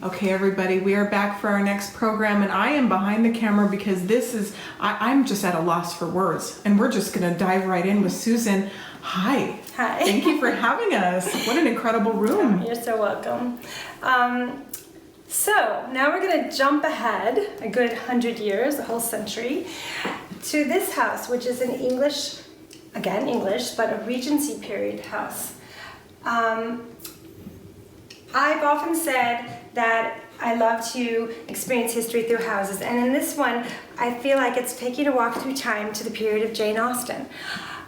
Okay, everybody, we are back for our next program, and I am behind the camera because this is, I'm just at a loss for words, and we're just going to dive right in with Susan. Hi. Hi. Thank you for having us. What an incredible room. Oh, you're so welcome. So now we're going to jump ahead a good 100 years, a whole century, to this house, which is an English, again English, but a Regency period house. I've often said that I love to experience history through houses, and in this one, I feel like it's taking a walk through time to the period of Jane Austen.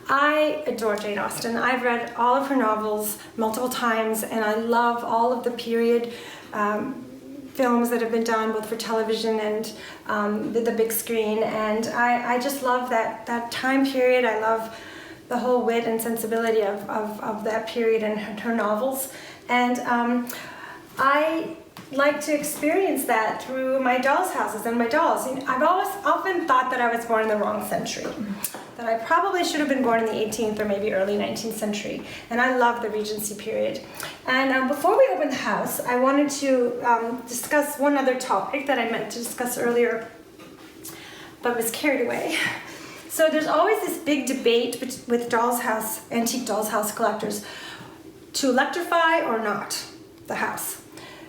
I adore Jane Austen. I've read all of her novels multiple times, and I love all of the period films that have been done, both for television and the big screen, and I just love that time period. I love the whole wit and sensibility of that period and her novels. And I like to experience that through my dolls' houses and my dolls. I've often thought that I was born in the wrong century, that I probably should have been born in the 18th or maybe early 19th century. And I love the Regency period. And before we open the house, I wanted to discuss one other topic that I meant to discuss earlier, but was carried away. So there's always this big debate with antique dolls' house collectors, to electrify or not the house.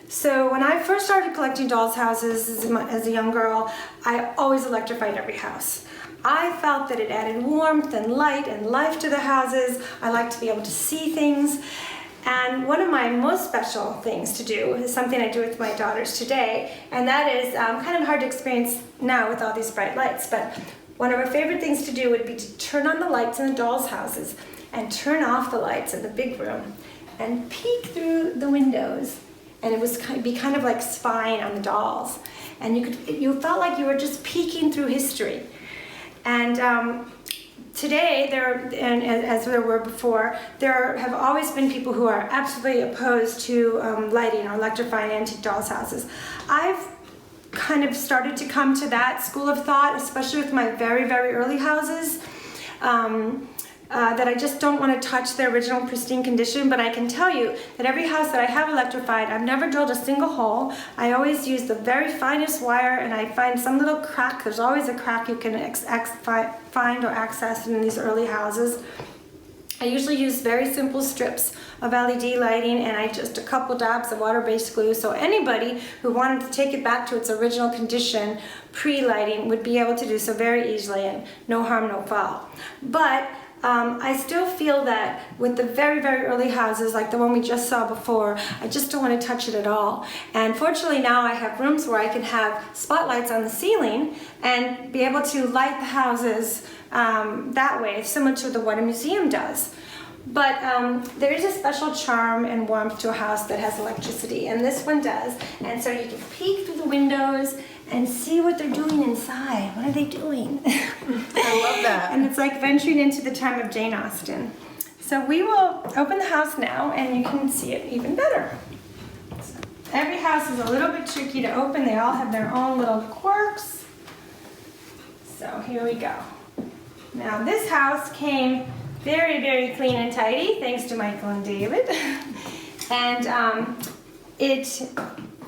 So when I first started collecting dolls' houses as a young girl, I always electrified every house. I felt that it added warmth and light and life to the houses. I like to be able to see things. And one of my most special things to do is something I do with my daughters today, and that is kind of hard to experience now with all these bright lights, but one of our favorite things to do would be to turn on the lights in the dolls' houses and turn off the lights in the big room and peek through the windows, and it was be kind of like spying on the dolls, and you felt like you were just peeking through history. And today, as there were before, there have always been people who are absolutely opposed to lighting or electrifying antique dolls' houses. I've kind of started to come to that school of thought, especially with my very, very early houses. That I just don't want to touch the original pristine condition, but I can tell you that every house that I have electrified, I've never drilled a single hole. I always use the very finest wire, and I find some little crack. There's always a crack you can find or access in these early houses. I usually use very simple strips of LED lighting, and just a couple dabs of water-based glue, so anybody who wanted to take it back to its original condition pre-lighting would be able to do so very easily, and no harm, no foul. But I still feel that with the very, very early houses, like the one we just saw before, I just don't want to touch it at all. And fortunately now I have rooms where I can have spotlights on the ceiling and be able to light the houses that way, similar to what a museum does. But there is a special charm and warmth to a house that has electricity, and this one does. And so you can peek through the windows and see what they're doing inside. What are they doing? I love that. And it's like venturing into the time of Jane Austen. So we will open the house now, and you can see it even better. So every house is a little bit tricky to open. They all have their own little quirks. So here we go. Now this house came very, very clean and tidy, thanks to Michael and David. And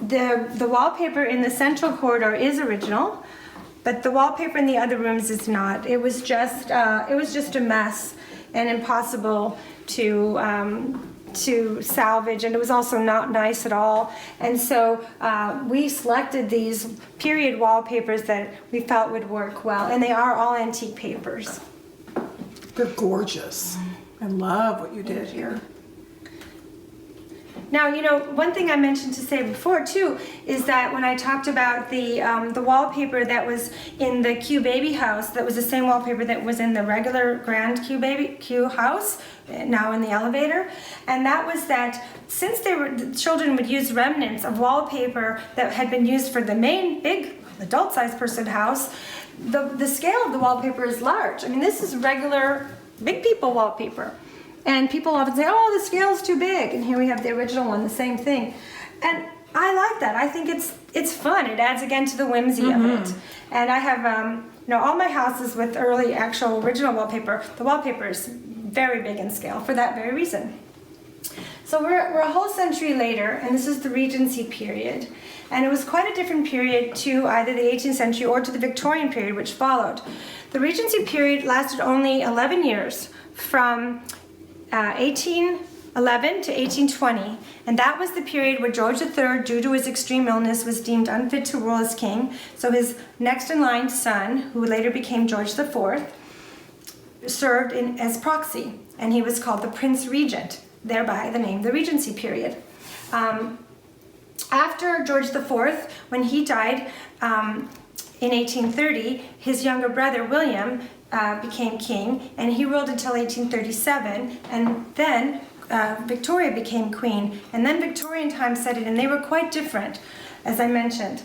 the wallpaper in the central corridor is original, but the wallpaper in the other rooms is not. It was just a mess and impossible to salvage, and it was also not nice at all. And so we selected these period wallpapers that we felt would work well, and they are all antique papers. They're gorgeous. I love what you did here. Now, one thing I mentioned to say before too is that when I talked about the wallpaper that was in the Q baby house, that was the same wallpaper that was in the regular grand Q house, now in the elevator, and that was that since the children would use remnants of wallpaper that had been used for the main big adult-sized person house, the scale of the wallpaper is large. I mean, this is regular big people wallpaper. And people often say, oh, the scale's too big. And here we have the original one, the same thing. And I like that. I think it's fun. It adds again to the whimsy of it. And I have, all my houses with early actual original wallpaper, the wallpaper is very big in scale for that very reason. So we're a whole century later, and this is the Regency period. And it was quite a different period to either the 18th century or to the Victorian period, which followed. The Regency period lasted only 11 years, from 1811 to 1820. And that was the period where George III, due to his extreme illness, was deemed unfit to rule as king. So his next in line son, who later became George IV, served as proxy. And he was called the Prince Regent, thereby the name the Regency period. After George IV, when he died in 1830, his younger brother William became king, and he ruled until 1837, and then Victoria became queen, and then Victorian times set in, and they were quite different, as I mentioned.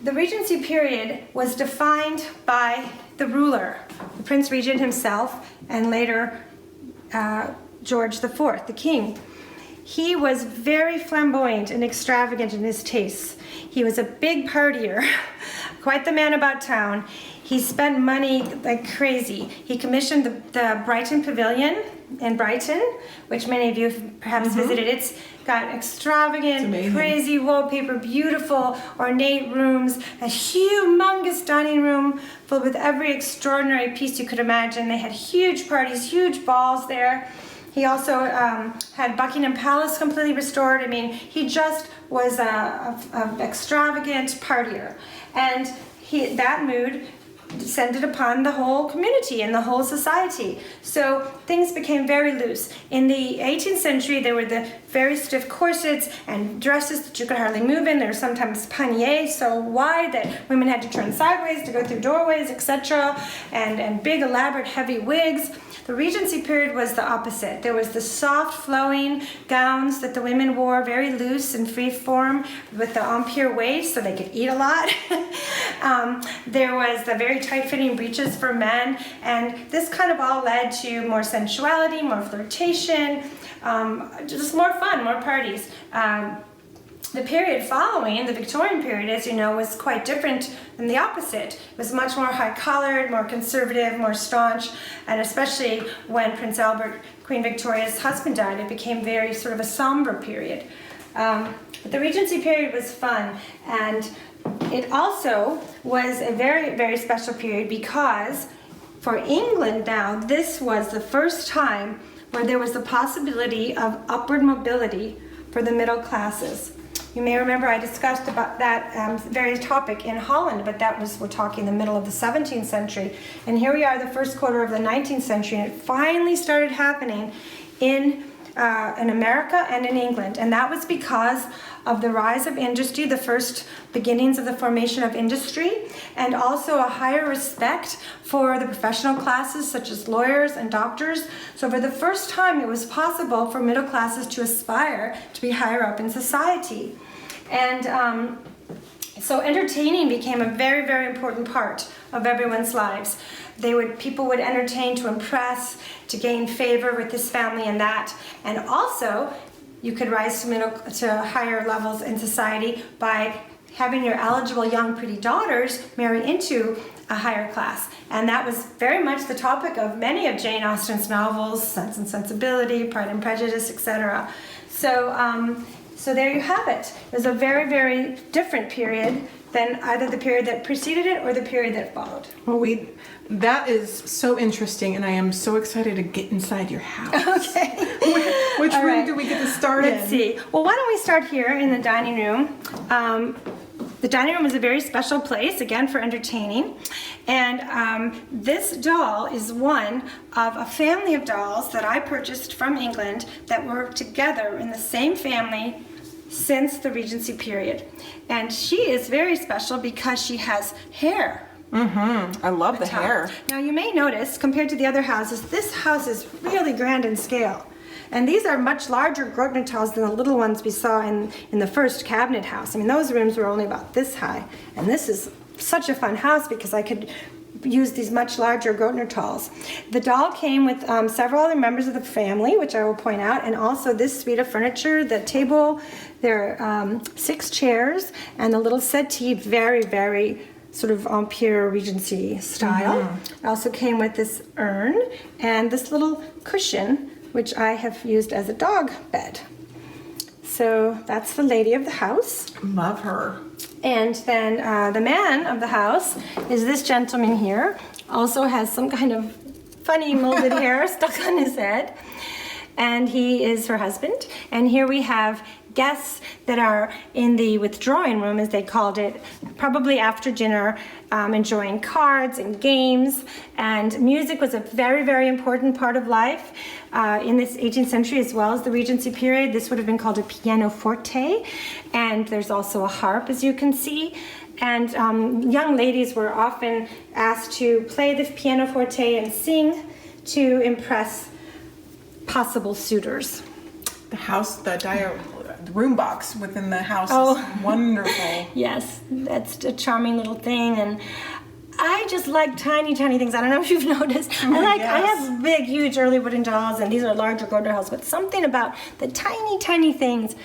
The Regency period was defined by the ruler, the Prince Regent himself, and later George IV, the king. He was very flamboyant and extravagant in his tastes. He was a big partier, quite the man about town. He spent money like crazy. He commissioned the Brighton Pavilion in Brighton, which many of you have perhaps visited. It's got extravagant, crazy wallpaper, beautiful, ornate rooms, a humongous dining room filled with every extraordinary piece you could imagine. They had huge parties, huge balls there. He also had Buckingham Palace completely restored. I mean, he just was an extravagant partier. And that mood descended upon the whole community and the whole society. So things became very loose. In the 18th century, there were the very stiff corsets and dresses that you could hardly move in. There were sometimes panniers so wide that women had to turn sideways to go through doorways, etc., and big, elaborate, heavy wigs. The Regency period was the opposite. There was the soft, flowing gowns that the women wore, very loose and free form, with the empire waist so they could eat a lot. There was the very tight-fitting breeches for men, and this kind of all led to more sensuality, more flirtation, just more fun, more parties. The period following, the Victorian period, as you know, was quite different than the opposite. It was much more high-collared, more conservative, more staunch, and especially when Prince Albert, Queen Victoria's husband, died, it became very sort of a somber period. But the Regency period was fun, and it also was a very, very special period because for England now, this was the first time where there was the possibility of upward mobility for the middle classes. You may remember I discussed about that very topic in Holland, but that was, we're talking the middle of the 17th century. And here we are, the first quarter of the 19th century, and it finally started happening in America and in England. And that was because of the rise of industry, the first beginnings of the formation of industry, and also a higher respect for the professional classes such as lawyers and doctors. So for the first time, it was possible for middle classes to aspire to be higher up in society. And so entertaining became a very, very important part of everyone's lives. People would entertain to impress, to gain favor with this family and that, and also you could rise to higher levels in society by having your eligible young pretty daughters marry into a higher class. And that was very much the topic of many of Jane Austen's novels, Sense and Sensibility, Pride and Prejudice, etc. So there you have it. It was a very, very different period than either the period that preceded it or the period that followed. Well, that is so interesting, and I am so excited to get inside your house. Okay. Which room do we get to start in? Let's see. Well, why don't we start here in the dining room? The dining room is a very special place, again, for entertaining. And this doll is one of a family of dolls that I purchased from England that were together in the same family since the Regency period. And she is very special because she has hair. I love the hair. Now you may notice, compared to the other houses, this house is really grand in scale. And these are much larger Grosvenor tiles than the little ones we saw in the first cabinet house. I mean, those rooms were only about this high. And this is such a fun house because I could use these much larger Grosvenor tiles. The doll came with several other members of the family, which I will point out, and also this suite of furniture, the table, there are 6 chairs, and the little settee, very, very sort of Empire Regency style. It also came with this urn and this little cushion which I have used as a dog bed. So that's the lady of the house. Love her. And then the man of the house is this gentleman here. Also has some kind of funny molded hair stuck on his head. And he is her husband. And here we have guests that are in the withdrawing room, as they called it, probably after dinner, enjoying cards and games. And music was a very, very important part of life in this 18th century, as well as the Regency period. This would have been called a pianoforte. And there's also a harp, as you can see. And young ladies were often asked to play the pianoforte and sing to impress possible suitors. The house, the room box within the house is wonderful. Yes, that's a charming little thing. And I just like tiny, tiny things. I don't know if you've noticed. I have big, huge early wooden dolls, and these are larger Gardner dolls, but something about the tiny, tiny things.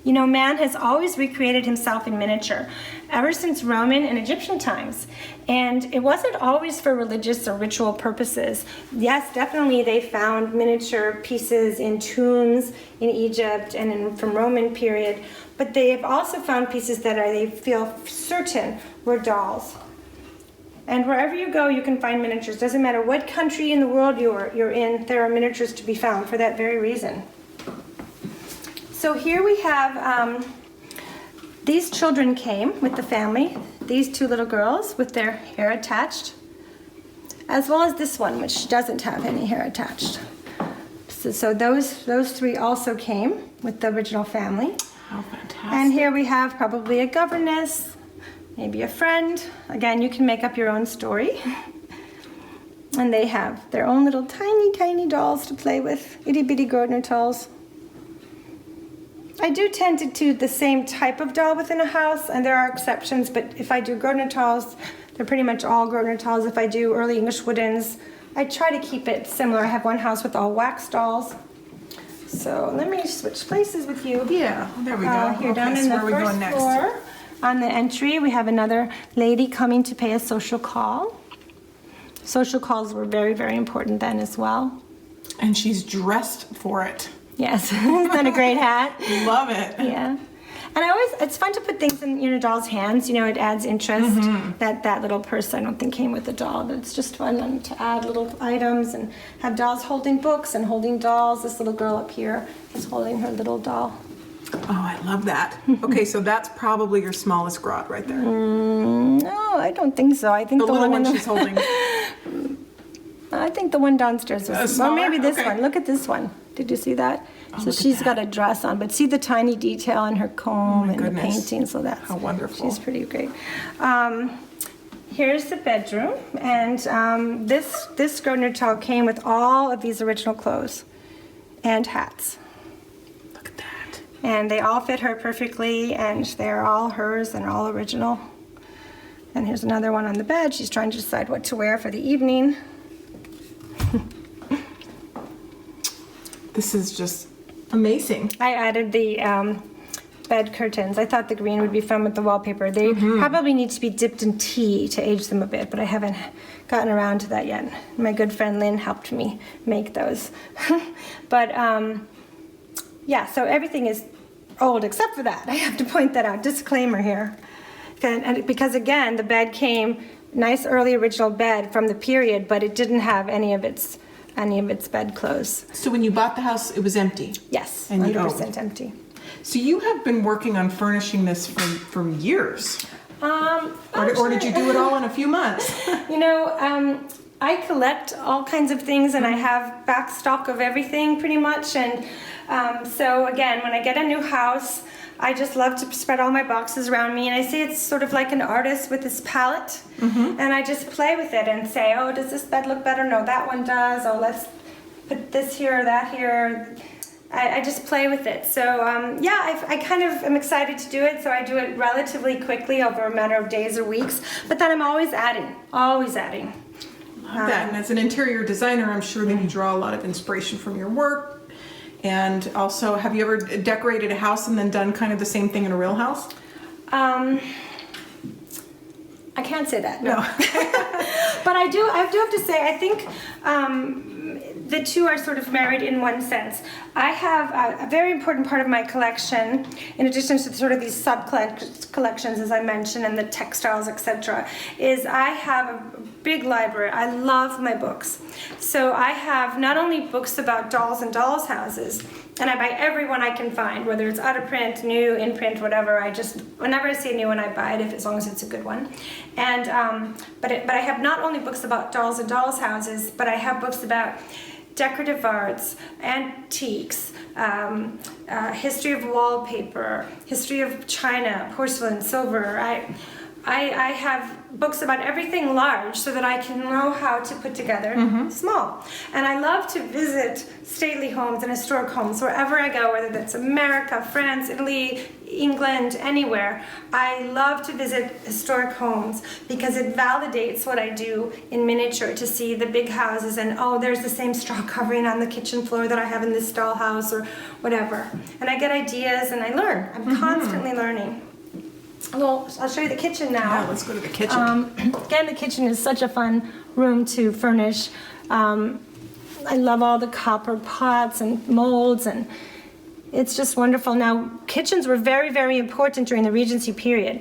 You know, man has always recreated himself in miniature, ever since Roman and Egyptian times. And it wasn't always for religious or ritual purposes. Yes, definitely they found miniature pieces in tombs in Egypt and from Roman period, but they have also found pieces that they feel certain were dolls. And wherever you go, you can find miniatures. Doesn't matter what country in the world you're in, there are miniatures to be found for that very reason. So here we have, these children came with the family, these two little girls with their hair attached, as well as this one, which doesn't have any hair attached. So those three also came with the original family. How fantastic. And here we have probably a governess, maybe a friend. Again, you can make up your own story. And they have their own little tiny, tiny dolls to play with, itty-bitty Gardner dolls. I do tend to do the same type of doll within a house, and there are exceptions, but if I do Gardner dolls, they're pretty much all Gardner dolls. If I do early English woodens, I try to keep it similar. I have one house with all wax dolls. So let me switch places with you. Yeah, there we go. Here down in the first floor, on the entry, we have another lady coming to pay a social call. Social calls were very, very important then as well. And she's dressed for it. Yes, isn't that a great hat? Love it. Yeah. And it's fun to put things in your doll's hands. You know, it adds interest. That little purse, I don't think came with the doll, but it's just fun to add little items and have dolls holding books and holding dolls. This little girl up here is holding her little doll. Oh, I love that. Okay, so that's probably your smallest grot right there. No, I don't think so. I think the little one she's holding. I think the one downstairs was, or maybe this one. Look at this one. Did you see that? So she's got a dress on, but see the tiny detail in her comb and the painting. So that's how wonderful. She's pretty great. Here's the bedroom, and this Gardner doll came with all of these original clothes and hats. Look at that. And they all fit her perfectly, and they're all hers and all original. And here's another one on the bed. She's trying to decide what to wear for the evening. This is just amazing. I added the bed curtains. I thought the green would be fun with the wallpaper. They probably need to be dipped in tea to age them a bit, but I haven't gotten around to that yet. My good friend Lynn helped me make those. But yeah, so everything is old except for that. I have to point that out. Disclaimer here. And because again, the bed came, nice early original bed from the period, but it didn't have any of its bedclothes. So when you bought the house, it was empty? Yes, and 100% empty. So you have been working on furnishing this for years? Or did you do it all in a few months? You know, I collect all kinds of things, and I have back stock of everything pretty much. And so again, when I get a new house, I just love to spread all my boxes around me, and I say it's sort of like an artist with his palette, and I just play with it and say, oh, does this bed look better? No, that one does. Oh, let's put this here or that here. I just play with it. So yeah, I kind of am excited to do it, so I do it relatively quickly over a matter of days or weeks, but then I'm always adding. Love that. And as an interior designer, I'm sure that you draw a lot of inspiration from your work. And also, have you ever decorated a house and then done kind of the same thing in a real house? I can't say that, no. But I do have to say, I think the two are sort of married in one sense. I have a very important part of my collection, in addition to sort of these sub-collections, as I mentioned, and the textiles, etc., is I have a big library. I love my books. So I have not only books about dolls and dolls' houses, and I buy every one I can find, whether it's out of print, new, in print, whatever. Whenever I see a new one, I buy it, as long as it's a good one. And but I have not only books about dolls and dolls' houses, but I have books about decorative arts, antiques, history of wallpaper, history of china, porcelain, silver. I have books about everything large so that I can know how to put together small. And I love to visit stately homes and historic homes wherever I go, whether that's America, France, Italy, England, anywhere. I love to visit historic homes because it validates what I do in miniature, to see the big houses and, oh, there's the same straw covering on the kitchen floor that I have in this dollhouse or whatever. And I get ideas and I learn. I'm constantly learning. Well, I'll show you the kitchen now. Yeah, let's go to the kitchen. Again, the kitchen is such a fun room to furnish. I love all the copper pots and molds, and it's just wonderful. Now, kitchens were very, very important during the Regency period.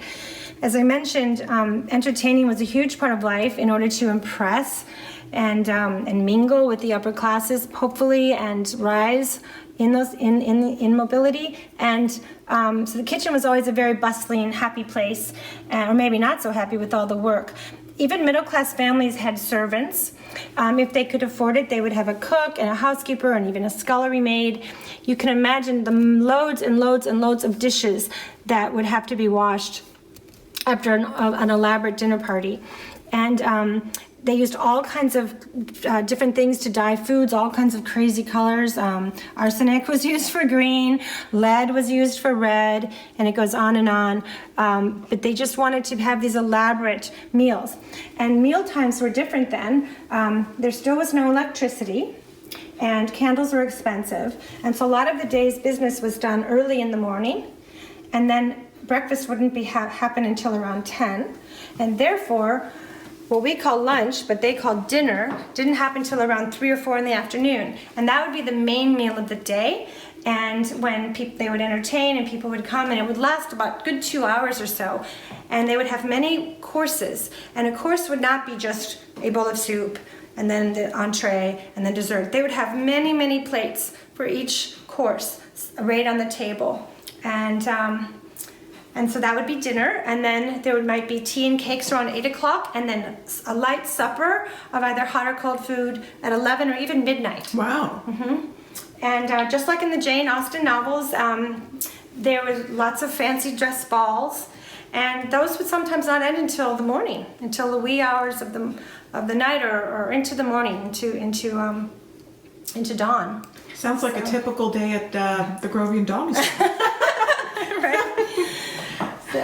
As I mentioned, entertaining was a huge part of life in order to impress and mingle with the upper classes, hopefully, and rise in mobility. And so the kitchen was always a very bustling, happy place, or maybe not so happy with all the work. Even middle-class families had servants. If they could afford it, they would have a cook and a housekeeper and even a scullery maid. You can imagine the loads and loads and loads of dishes that would have to be washed after an elaborate dinner party. And they used all kinds of different things to dye foods, all kinds of crazy colors. Arsenic was used for green, lead was used for red, and it goes on and on. But they just wanted to have these elaborate meals. And meal times were different then. There still was no electricity, and candles were expensive. And so a lot of the day's business was done early in the morning, and then breakfast wouldn't happen until around 10. And therefore, what we call lunch, but they call dinner, didn't happen till around 3 or 4 in the afternoon. And that would be the main meal of the day. And when they would entertain and people would come, and it would last about a good 2 hours or so. And they would have many courses. And a course would not be just a bowl of soup and then the entree and then dessert. They would have many, many plates for each course arrayed on the table. And so that would be dinner, and then there might be tea and cakes around 8 o'clock, and then a light supper of either hot or cold food at 11 or even midnight. Wow. And just like in the Jane Austen novels, there was lots of fancy dress balls, and those would sometimes not end until the morning, until the wee hours of the night, or into the morning, into dawn. Sounds like a typical day at the Grovian Doll Museum. Right? So,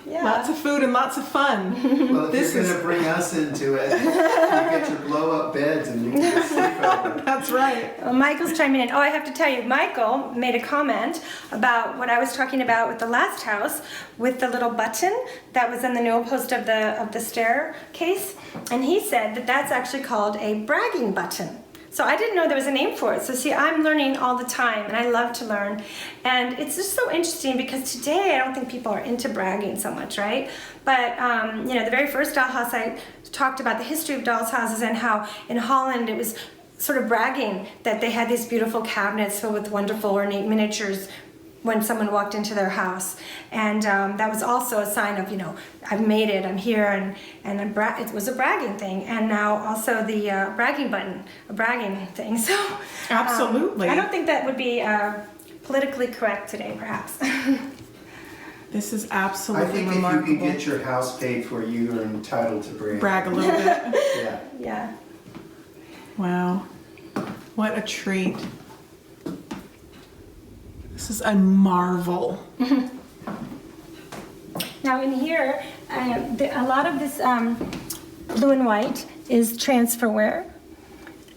yeah. Lots of food and lots of fun. Well, if you're going to bring us into it, you get your blow-up beds and you can sleep over. That's right. Well, Michael's chiming in. Oh, I have to tell you, Michael made a comment about what I was talking about with the last house, with the little button that was in the newel post of the staircase, and he said that that's actually called a bragging button. So I didn't know there was a name for it. So see, I'm learning all the time, and I love to learn. And it's just so interesting because today I don't think people are into bragging so much, right? But, the very first dollhouse, I talked about the history of dolls' houses and how in Holland it was sort of bragging that they had these beautiful cabinets filled with wonderful ornate miniatures when someone walked into their house. And that was also a sign of, I've made it, I'm here, and it was a bragging thing. And now also the bragging button, a bragging thing. So Absolutely. I don't think that would be politically correct today, perhaps. This is I absolutely think remarkable. if you can get your house paid for, you are entitled to brag. Brag a little bit. Yeah. Yeah. Wow. What a treat. This is a marvel. Now in here, a lot of this blue and white is transferware.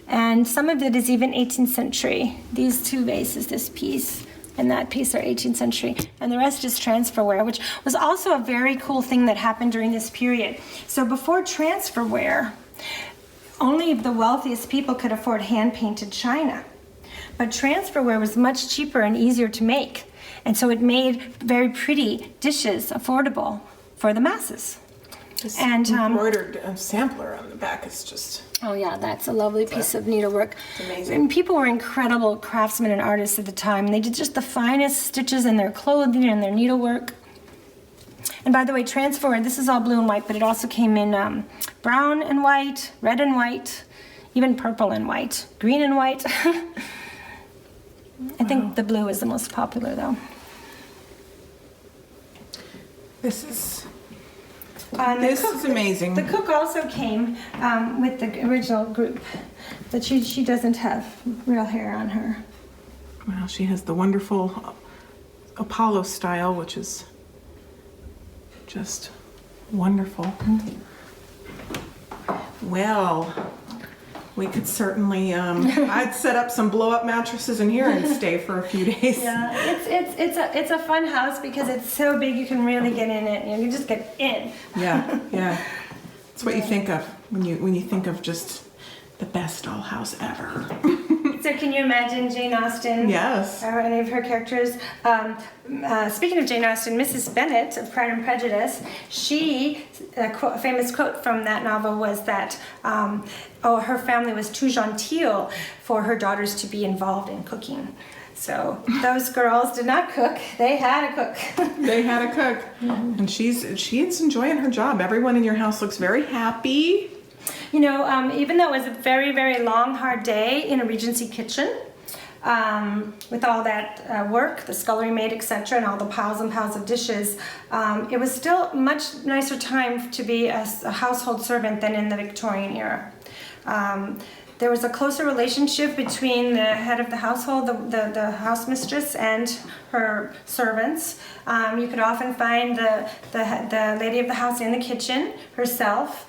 And some of it is even 18th century. These two vases, this piece and that piece, are 18th century. And the rest is transferware, which was also a very cool thing that happened during this period. So before transferware, only the wealthiest people could afford hand-painted china. But transferware was much cheaper and easier to make, and so it made very pretty dishes affordable for the masses. This And embroidered sampler on the back is just... oh yeah, that's a lovely piece of needlework. It's amazing. And people were incredible craftsmen and artists at the time. They did just the finest stitches in their clothing and their needlework. And by the way, transfer, this is all blue and white, but it also came in brown and white, red and white, even purple and white, green and white. I think the blue is the most popular though. This is... This is amazing. The cook also came with the original group, but she doesn't have real hair on her. Well, she has the wonderful Apollo style, which is just wonderful. Well, we could certainly, I'd set up some blow-up mattresses in here and stay for a few days. Yeah, it's a fun house because it's so big you can really get in it. You just get in. Yeah, yeah. It's what you think of when you think of just the best dollhouse ever. So can you imagine Jane Austen? Yes. Or any of her characters? Speaking of Jane Austen, Mrs. Bennet of Pride and Prejudice, a famous quote from that novel was that her family was too genteel for her daughters to be involved in cooking. So those girls did not cook; they had a cook. They had a cook, and she's enjoying her job. Everyone in your house looks very happy. You know, even though it was a very, very long, hard day in a Regency kitchen, with all that work, the scullery maid, etc., and all the piles and piles of dishes, it was still a much nicer time to be a household servant than in the Victorian era. There was a closer relationship between the head of the household, the house mistress, and her servants. You could often find the lady of the house in the kitchen herself,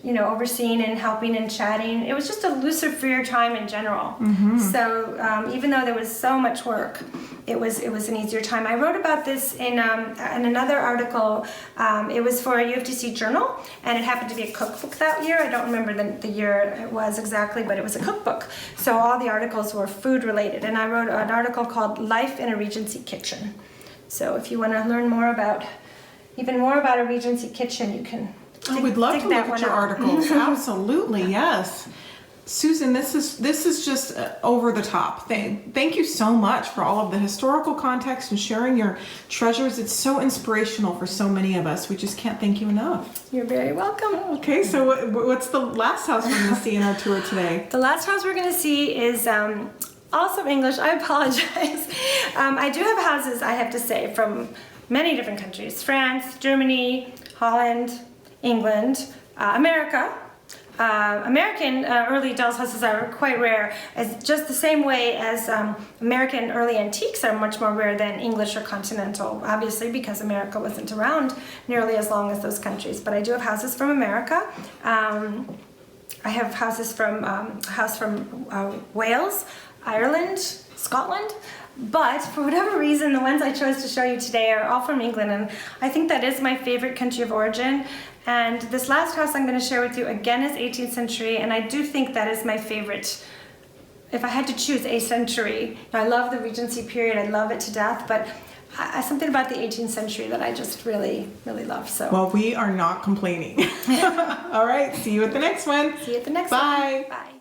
overseeing and helping and chatting. It was just a looser, freer time in general. So even though there was so much work, it was an easier time. I wrote about this in another article. It was for a UFTC journal, and it happened to be a cookbook that year. I don't remember the year it was exactly, but it was a cookbook. So all the articles were food related, and I wrote an article called "Life in a Regency Kitchen." So if you want to learn even more about a Regency kitchen, you can. We'd love to look at your articles. Absolutely, yes. Susan, this is just over the top. Thank you so much for all of the historical context and sharing your treasures. It's so inspirational for so many of us. We just can't thank you enough. You're very welcome. Okay, so what's the last house we're going to see in our tour today? The last house we're going to see is also English. I apologize. I do have houses, I have to say, from many different countries. France, Germany, Holland, England, America. American early dolls houses are quite rare, as just the same way as American early antiques are much more rare than English or continental, obviously because America wasn't around nearly as long as those countries. But I do have houses from America. I have houses from Wales, Ireland, Scotland. But for whatever reason, the ones I chose to show you today are all from England, and I think that is my favorite country of origin. And this last house I'm going to share with you again is 18th century, and I do think that is my favorite. If I had to choose a century, I love the Regency period, I love it to death, but something about the 18th century that I just really, really love. So. Well, we are not complaining. All right, see you at the next one. See you at the next Bye. one. Bye.